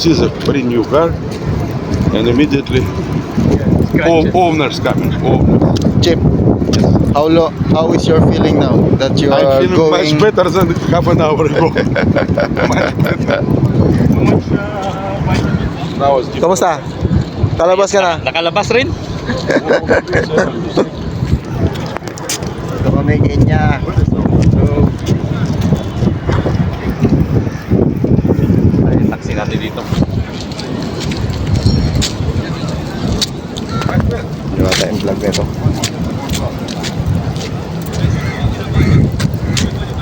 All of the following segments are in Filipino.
is a very new car, and immediately owners coming. Owners. Chip, how is your feeling now that you I'm are feeling going? much better than half an hour ago. Much better. Now it's different. Kamusta? Kalabas ka na? Nakalabas rin. Ito kami Kenya. Ay, taxi natin dito. Diba tayong vlog nito?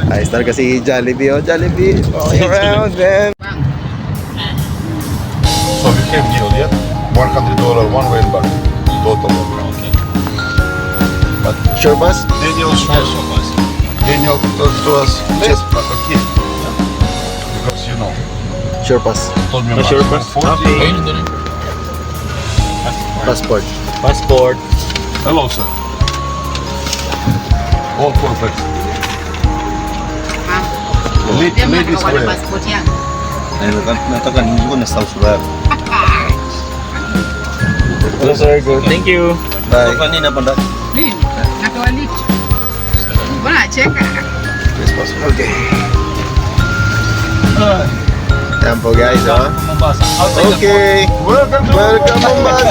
Ayos talaga si Jollibee. Oh, Jollibee, walking around, man. So we came deal, yeah? $100 one way back. Total. Okay. But Sure bus? Daniel told to us, let's okay. Because you know, Sure bus. told me No, about sure bus. 40. Okay. Passport. Passport. Hello, sir. All perfect. Ladies Wala wear. passport yan. Natakan hindi ko nasa sulat. Hello sir, good. Thank you. Bye. Kanina pa dati. Lin, nakawalit. Wala, check. Yes, boss. Okay. Yan po guys, oh. Okay. Welcome to Welcome Mombasa.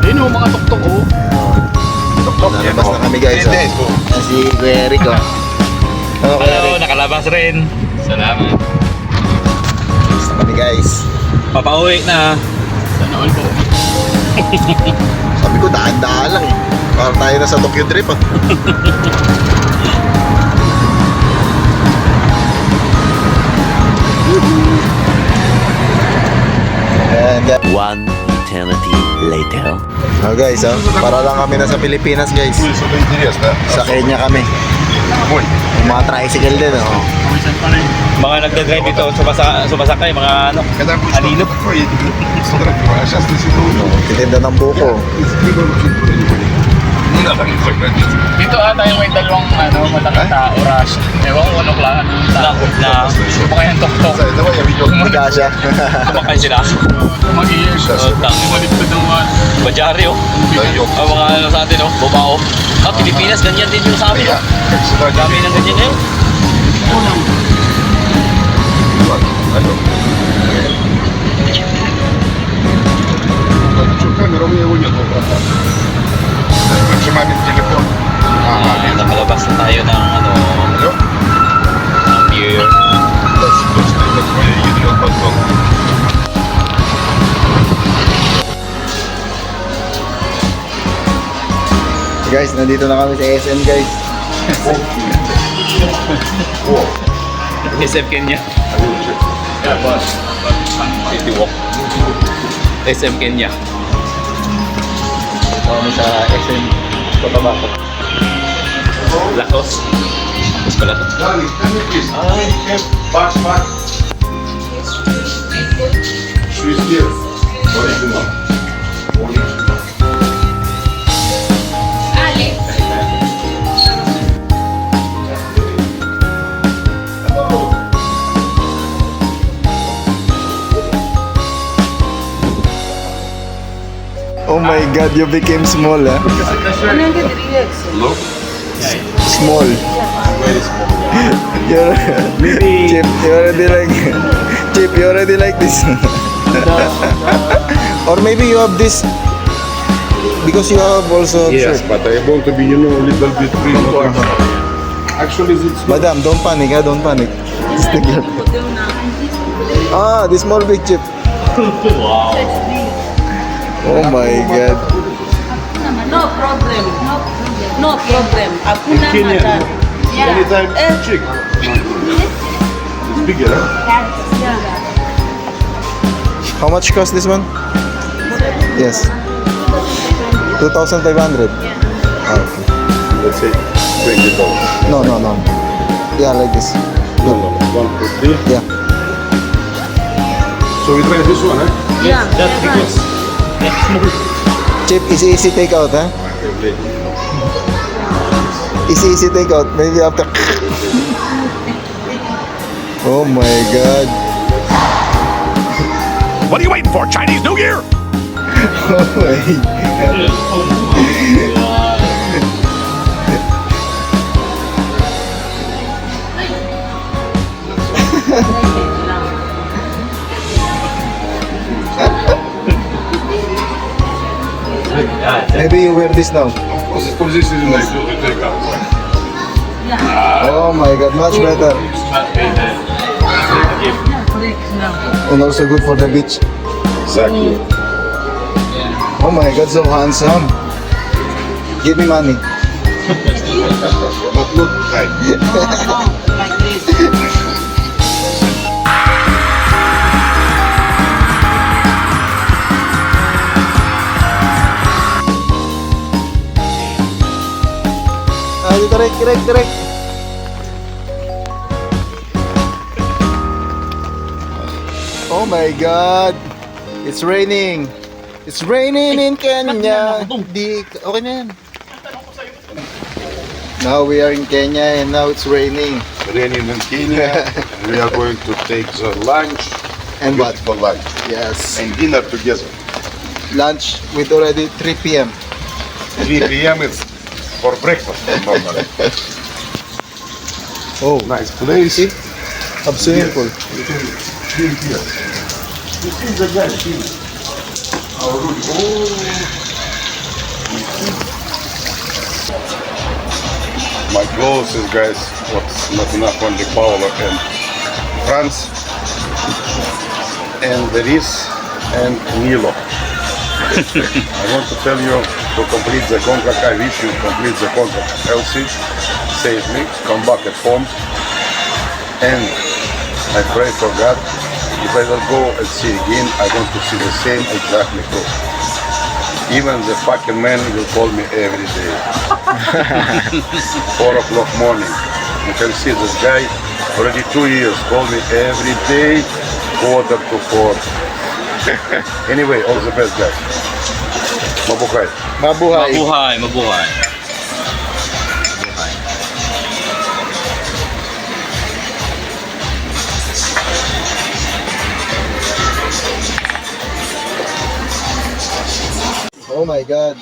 Ayun o, mga tuktok o. Nalabas na kami guys, oh. Yan si Kuya Eric, oh. Hello, Kuya Hello, Eric. nakalabas rin. Salamat. Nalabas na kami guys. Papauwi na. Sana all po. Sabi ko, daan-daan lang eh. Parang tayo na sa Tokyo Drift, ah. Ayan, guys. One eternity later. Oh guys, oh. Para lang kami na sa Pilipinas guys. Что-то интересное. Sa Kenya kami. Ой, Yung mga tricycle din, oh. Mga nagdadrive dito, sumasakay, mga ano, когда будет Алина. что-то такое, я тебе сфотографирую. А сейчас ты сидел. Titinda ng buko. Не надо мне сохранить. Dito ata yung may dalawang malaking tao, rush. Ewan ko ano klaan ng tao. na Sumakay ang tok-tok. Давай я видео. Higa siya. kumakay sila. Mag-i-ears. Malipad ng mga Badyari o. Даём. Ang mga ano sa atin o, bumao. Pilipinas, ganyan din yung sa amin o. Сюда Dami ng ganyan ngayon. Алло. Что, камера, у меня его нет, брата. Вообще мамин телефон. Ага, нет. Nakalabas na tayo ng ano, Алло. ng beer. Точно, это твоя ядрён подсон. Guys, nandito na kami sa SM guys. SM Kenya. City Walk. SM Kenya. Dito kami sa SM Cotabato. Laos. Mas pala to. Darling, can you please have passport? Swiss beer. Original. Original. Ali. Oh my god, you became small, ah. Look. Small. Very small. You're Chip, you already like Chip, you already like this. Or maybe you have this because you have also Yes, shirt. but I want to be, a little bit free. Actually, it's Madam, don't panic, ha? Don't panic. Stick your... Ah, the small big Chip. Wow. Oh my god. No problem. No problem. Hakuna matata. anytime chick. It's bigger, huh? How much cost this one? Yes. 2,500. Ah, okay. Let's say $20. No. Yeah, like this. No, 150. Yeah. So we try this one, huh? Yeah. That's because Chip, easy take out, huh? Easy take out. Maybe after. Oh my god. What are you waiting for? Chinese New Year? Maybe you wear this now. Because this is nice to take out. Oh my god, much better. And also good for the beach. Exactly. Oh my god, so handsome. Give me money. But look, right. Like this. Direct. Oh my god. It's raining. It's raining in Kenya. Okay na yan. Now we are in Kenya and now it's raining. Raining in Kenya. We are going to take the lunch. And what? For lunch. Yes. And dinner together. Lunch with already 3 p.m. 3 p.m. is for breakfast normally. Oh, Nice place. have swimming pool. You can swim here. You see the guy here. Our room. Oh. My clothes is, guys, what's not enough only Paolo and Franz and Veris and Nilo. I want to tell you to complete the contract. I wish you complete the contract healthy, safely, come back at home. And I pray for God, if I will go and see again, I want to see the same exactly crew. Even the fucking man will call me every day. 4 o'clock morning. You can see this guy already 2 years call me every day, 3:45. Anyway, all the best, guys. Mabuhay. Mabuhay. Mabuhay. Oh my god.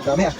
Dami ah.